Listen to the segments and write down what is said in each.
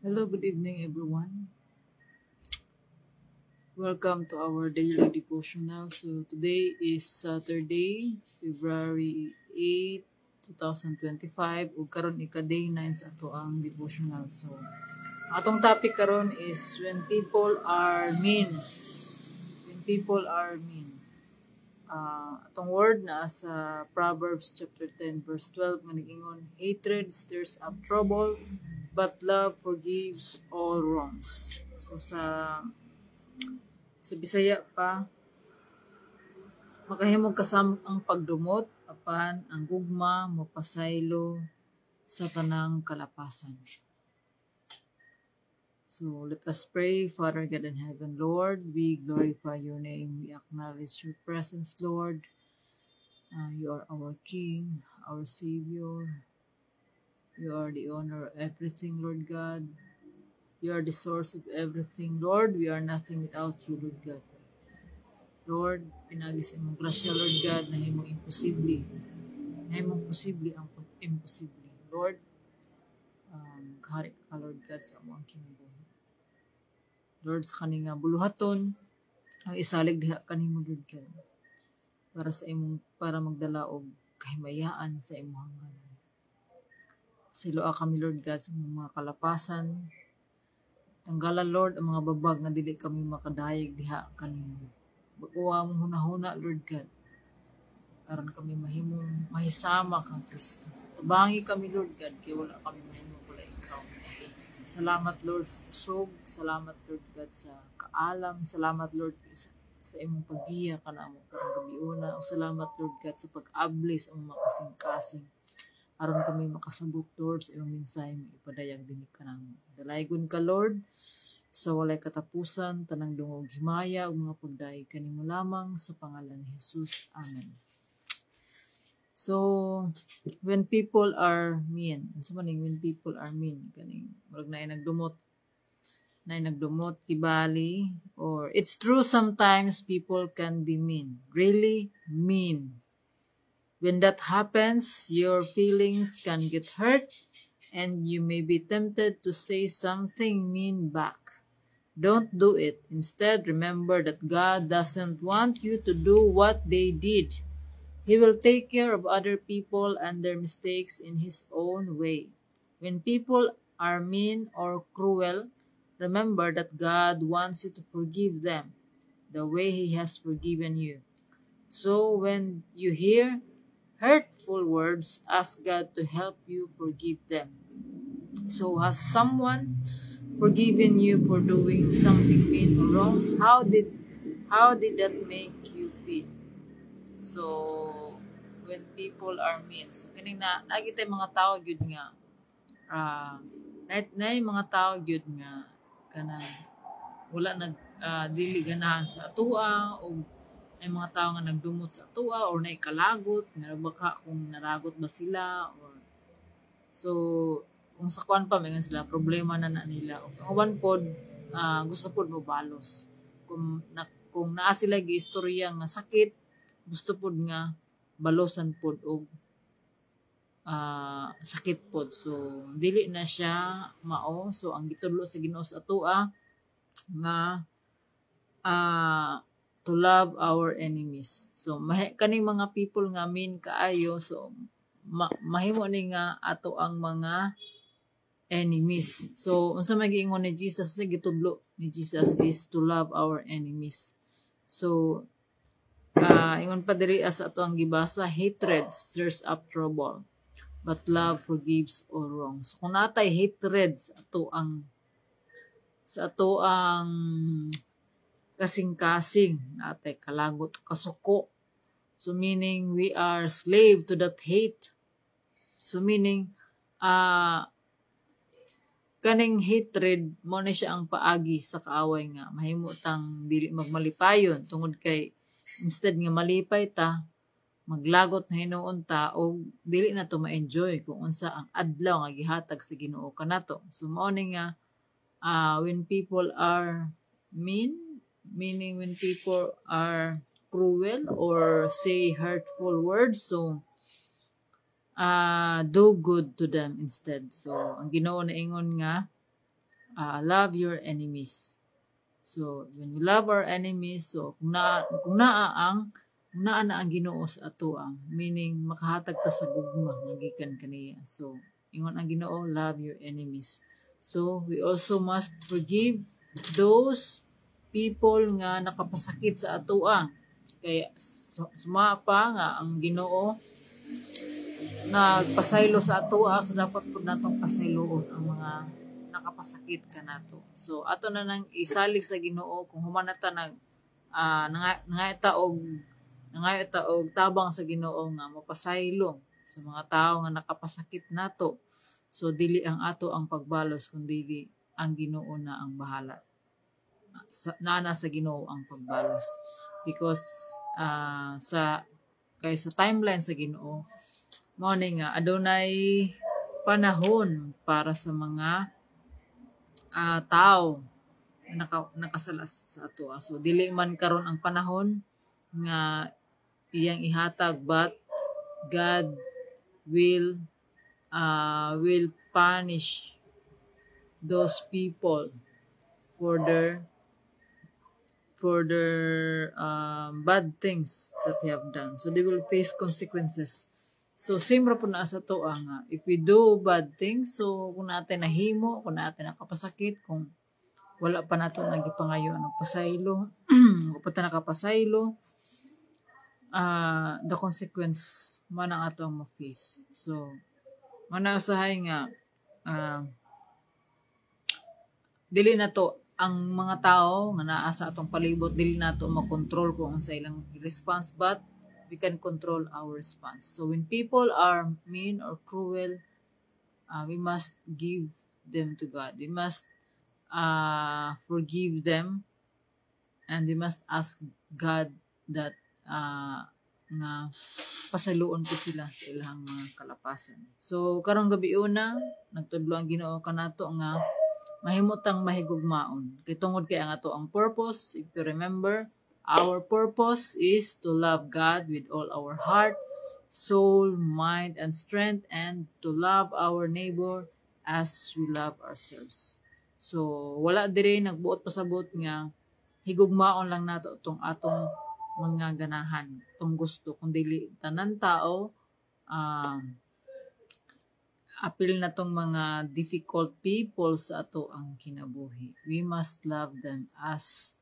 Hello, good evening, everyone. Welcome to our daily devotional. So, today is Saturday, February 8, 2025. Ug karon ika-day 9 sa ato ang devotional. So, atong topic karon is when people are mean. When people are mean. Atong word na sa Proverbs chapter 10 verse 12 nga nag-ingon, hatred stirs up trouble, but love forgives all wrongs. So sa Bisaya pa, makahimog kasam ang pagdumot, apan ang gugma mapasaylo sa tanang kalapasan. So let us pray. Father God in heaven, Lord, we glorify your name. We acknowledge your presence, Lord. You are our King, our Savior. You are the owner of everything, Lord God. You are the source of everything. Lord, we are nothing without you, Lord God. Lord, pinagis imong grasya, Lord God, na himong imposible. Na himong posible ang imposible. Lord, kahari ka, Lord God, sa among kinabuhi. Lord, sa kaninga buluhaton, ang isalig diha kanimo, Lord God, para magdala og kahimayaan sa imong hangganan. Siloa kami, Lord God, sa mga kalapasan. Tanggalan, Lord, ang mga babag nga dili kami makadayeg diha kanimo. Baguwa mong hunahuna, Lord God, aron kami mahimong mahisama kang Kristo. Tabangi kami, Lord God, kaya wala kami mahimong wala ikaw. Salamat, Lord, sa kusog. Salamat, Lord God, sa kaalam. Salamat, Lord, sa imong paggiya ka na mo karong gabiuna. O salamat, Lord God, sa pag-ablis ang mga kasing-kasing. Aron kami makasabot, Lord, sa imong mensahe mo ipadayag din ka na mo. Dalaygon ka, Lord, sa walay katapusan, tanang dungog himaya, o mga pagdaig kanimo lamang sa pangalan ni Jesus. Amen. So, when people are mean, sa maning when people are mean, kaning murag na nagdumot kibali, or it's true sometimes people can be mean, really mean. When that happens, your feelings can get hurt and you may be tempted to say something mean back. Don't do it. Instead, remember that God doesn't want you to do what they did. He will take care of other people and their mistakes in His own way. When people are mean or cruel, remember that God wants you to forgive them the way He has forgiven you. So when you hear hurtful words, ask God to help you forgive them. So has someone forgiven you for doing something mean or wrong? How did that make you feel? So when people are mean, so kining nakita mga tao gyud nga mga tao gyud nga kanang wala dili ganahan sa atua, o ay mga tao nga nagdumot sa atua or naikalagot nga baka kung naragot ba sila, or so kung sa kuan pa may sila problema na nila, o ang uban pod gusto pod mo balos kung naa sila giistorya nga sakit, gusto pod nga balosan pod og sakit pod. So dili na siya mao. So ang gitudlo sa Ginoo sa atoa nga to love our enemies. So kaning mga people nga mean kaayo, so mahimo ni nga ato ang mga enemies. So unsa may giingon ni Jesus, sa gitudlo ni Jesus is to love our enemies. So ingon pa diri sa ato ang gibasa, hatred stirs up trouble, but love forgives all wrongs. So kung natay hatred sa ato ang kasing-kasing, natay kalagot, kasuko. So meaning we are slave to that hate. So meaning kaning hatred mo na siya ang paagi sa kaaway nga mahimo tang dili magmalipayon tungod kay instead nga malipay ta, maglagot na hinuon ta o dili na to ma-enjoy kung unsa ang adlaw nga gihatag sa Ginoo kanato. So mao ni nga when people are mean, meaning when people are cruel or say hurtful words, so do good to them instead. So ang Ginoo na ingon nga love your enemies. So when we love our enemies, so kung naa na ang Ginoo sa atoa, meaning makahatag ta sa gugma nga gikan kaniya. So ingon ang Ginoo, love your enemies. So we also must forgive those people nga nakapasakit sa atoa. Kaya sumapa nga ang Ginoo nagpasaylo sa atoa, so dapat pud natong pasayloon ang mga nakapasakit kanato. So ato na nang isalig sa Ginoo kung human na ta nangayta og tabang sa Ginoo nga mapasaylo sa mga tawo nga nakapasakit nato. So dili ang ato ang pagbalos kundi ang Ginoo na ang bahala. Nana sa Ginoo ang pagbalos. Because sa timeline sa Ginoo, mao ni nga adunay panahon para sa mga tao na nakasalas sa ato. So dili man karon ang panahon nga iyang ihatag, but God will punish those people for their bad things that they have done. So they will face consequences. So same ra po na sa to nga, if we do bad things, so kung natin nahimo, kung natin nakapasakit, kung wala pa nato nagipangayo ang pasaylo, o pa ta nakapasaylo, the consequence man ang ato ang ma-face. So manausahay nga dili na to ang mga tao nga naa sa atong palibot, dili na to makontrol kung sa ilang response, but we can control our response. So when people are mean or cruel, we must give them to God. We must forgive them, and we must ask God that nga pasaluon ko sila sa ilang mga kalapasan. So karong gabi una nagtudlo ang Ginoo kanato nga mahimutang mahigugmaon. Kay tungod kay ang ato ang purpose, if you remember, our purpose is to love God with all our heart, soul, mind, and strength, and to love our neighbor as we love ourselves. So wala diri nagbuot pasabot nga higugmaon lang nato itong atong mga ganahan, itong gusto, kundi tanan tao, apil na tong mga difficult people sa ato ang kinabuhi. We must love them as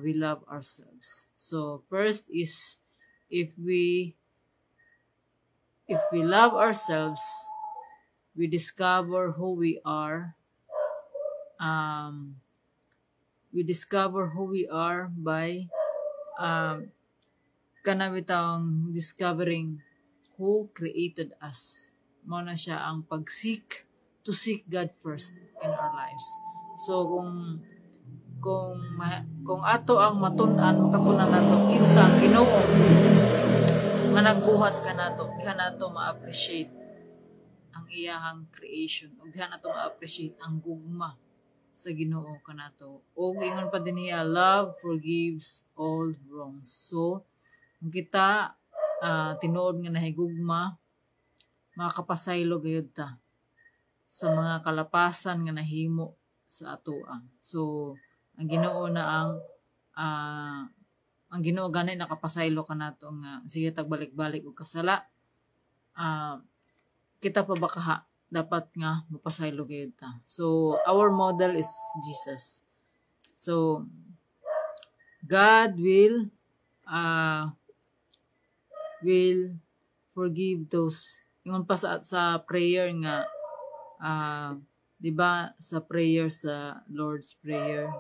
we love ourselves. So first is if we love ourselves, we discover who we are. We discover who we are by kanabitang discovering who created us. Mao na siya ang to seek God first in our lives. So kung ato ang matun-an makapunan nato kinsa ang Ginoo nga nagbuhat kanato, diha nato ma-appreciate ang iyahang creation, ug diha nato ma-appreciate ang gugma sa Ginoo kanato. Og ingon pa din niya, love forgives all wrongs. So kung kita tinuod nga nahigugma, makakapasaylo gayud ta sa mga kalapasan nga nahimo sa atoa. So ang Ginoo na ang Ginoo gani nakapasaylo kanato nga sige tagbalik-balik og kasala. Kita pa baka dapat nga mapasaylo gayud ta. So our model is Jesus. So God will forgive those. Ingon pa sa prayer nga di ba sa prayer sa Lord's Prayer,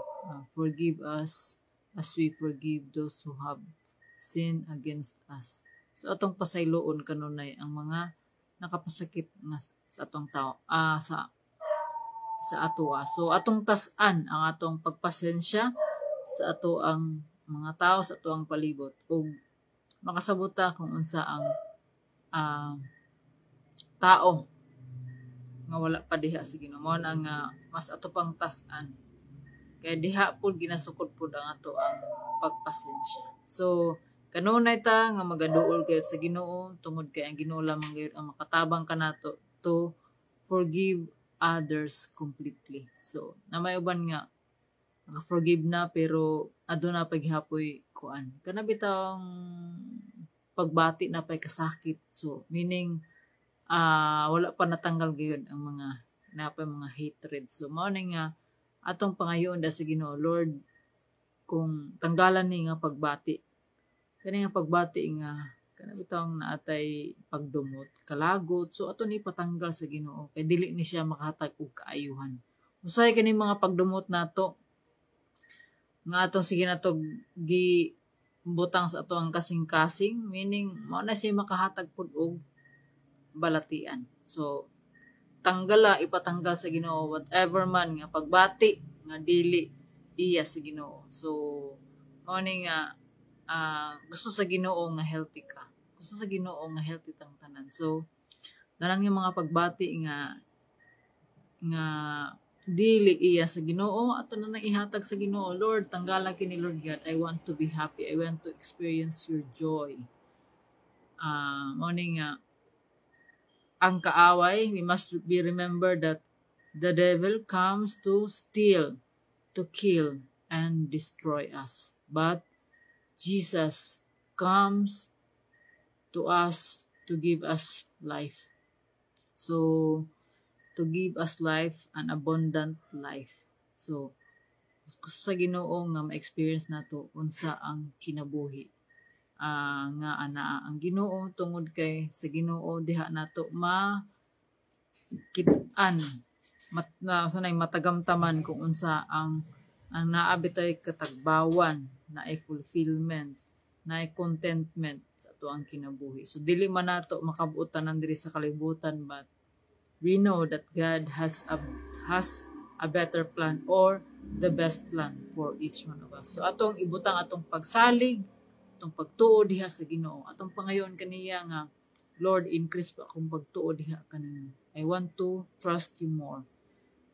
forgive us as we forgive those who have sinned against us. So atong pasayloon kanunay ang mga nakapasakit nga sa atong tao sa atoa. So atong tas-an ang atong pagpasensya sa ato ang mga tao sa ato ang palibot ug makasabota kung unsa ang tao nga wala pa diha sa Ginoo. Mao na nga mas ato pang tas-an. Kaya diha pud ginasukod pud ang ato ang pagpasensya. So kanunay ta nga magaduol gayud sa Ginoo tungod kay ang Ginoo lamang gayud ang makatabang kanato to forgive others completely. So na may uban nga forgive na pero aduna paghapoy kuan. Kana bitang pagbati na pay kasakit. So meaning wala pa natanggal gyud ang mga napay mga hatred. So mao ni nga atong pangayoon da sa Ginoo, Lord, kung tanggalan ni nga pagbati. Kani nga pagbati nga kana bitang naatay pagdumot, kalagot. So ato ni patanggal sa Ginoo kay dili ni siya makahatag og kaayuhan. Usay kani mga pagdumot nato nga atong sige nato gi butang sa ato ang kasing-kasing, meaning mao na siya makahatag pud og balatian. So tanggala ipatanggal sa Ginoo whatever man nga pagbati nga dili iya sa Ginoo. So mao ni nga gusto sa Ginoo nga healthy ka. Gusto sa Ginoo nga healthy tang tanan. So tanan nga mga pagbati nga dili iya sa Ginoo ato na nang ihatag sa Ginoo. Lord, tanggala kini Lord God. I want to be happy. I want to experience your joy. Mao ni nga ang kaaway, we must be remember that the devil comes to steal, to kill, and destroy us. But Jesus comes to us to give us life. So, to give us life, an abundant life. So, gusto sa Ginoo nga ma-experience nato unsa ang kinabuhi. Nga ana ang Ginoo tungod kay sa Ginoo diha nato makit-an matagamtaman kung unsa ang naabitoy katagbawan, na ay fulfillment, na ay contentment sa ato ang kinabuhi. So dili man nato makabuotan diri sa kalibutan, but we know that God has a better plan or the best plan for each one of us. So atong ibutang atong pagsalig, atong pagtuo diha sa Ginoo, atong pangayon kaniya nga, Lord, increase pa akong pagtuo diha kanimo. I want to trust you more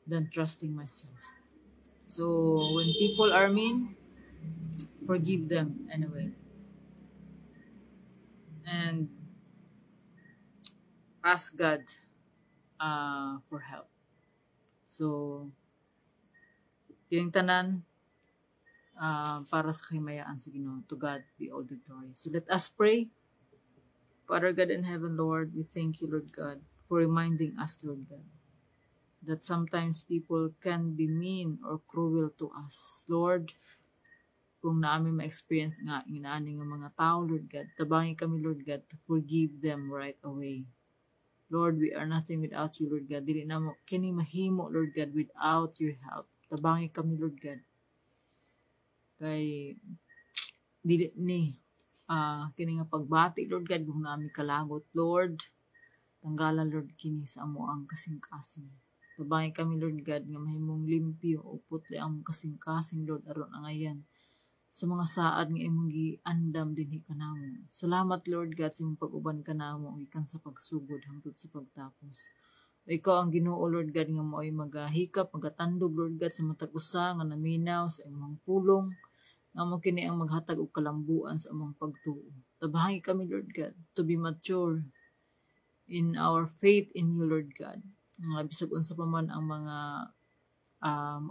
than trusting myself. So when people are mean, forgive them anyway. And ask God for help. So, kining tanan para sa kahimayaan sa Ginoo. To God be all the glory. So let us pray. Father God in heaven, Lord, we thank you, Lord God, for reminding us, Lord God, that sometimes people can be mean or cruel to us. Lord, kung namin ma-experience nga inaani nga mga tao, Lord God, tabangin kami, Lord God, to forgive them right away. Lord, we are nothing without you, Lord God. Dili na mo kini mahimo, Lord God, without your help. Tabangin kami, Lord God. Kay dili ni kini nga pagbati, Lord God, kung namin kalagot, Lord, tanggalan, Lord, kini sa amo ang kasing-kasing. Tabangin kami, Lord God, nga mahimong limpyo o putli ang kasing-kasing, Lord, aron ang ayan sa mga saad nga imong giandam dinhi kanamo. Salamat, Lord God, sa imong pag-uban kanamo ikan sa pagsugod hangtod sa pagtapos. O ikaw ang Ginoo, Lord God, nga mo'y magahikap, magatandog, Lord God, sa matag usa nga naminaw sa imong pulong, nga mo kini ang maghatag og kalambuan sa among pagtuo. Tabahay kami, Lord God, to be mature in our faith in you, Lord God. Nga bisag unsa pa man ang mga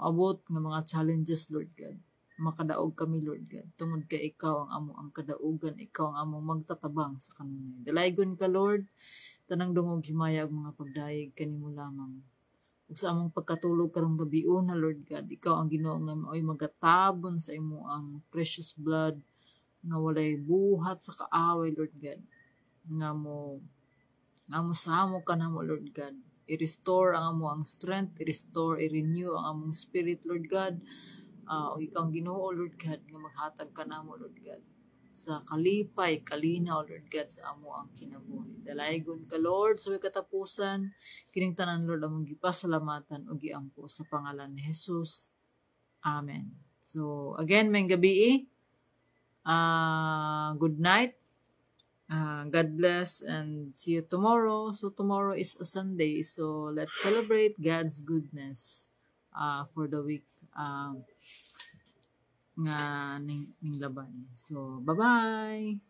abot nga mga challenges, Lord God. Makadaog kami, Lord God. Tungod kay ikaw ang amo ang kadaugan, ikaw ang among magtatabang sa kanunay. Dalaygon ka, Lord, tanang dungog himaya og mga pagdayeg kanimo lamang. Ug sa among pagkatulog karong gabi una, Lord God, ikaw ang Ginoo nga maoy magatabon sa imo ang precious blood nga walay buhat sa kaaway, Lord God. Nga mo samo ka namo, Lord God. I-restore ang amo ang strength, i-restore, i-renew ang among spirit, Lord God. O ikaw ang Ginoo, Lord God, nga maghatag ka namo, Lord God, sa kalipay, kalinaw, Lord God, sa amo ang kinabuhi. Dalaygon ka, Lord, sa katapusan, kining tanan, Lord, among gipasalamatan o giampo sa pangalan ni Jesus. Amen. So, again, may gabi, good night. God bless and see you tomorrow. So, tomorrow is a Sunday, so let's celebrate God's goodness for the week nga ning laban. So, bye-bye!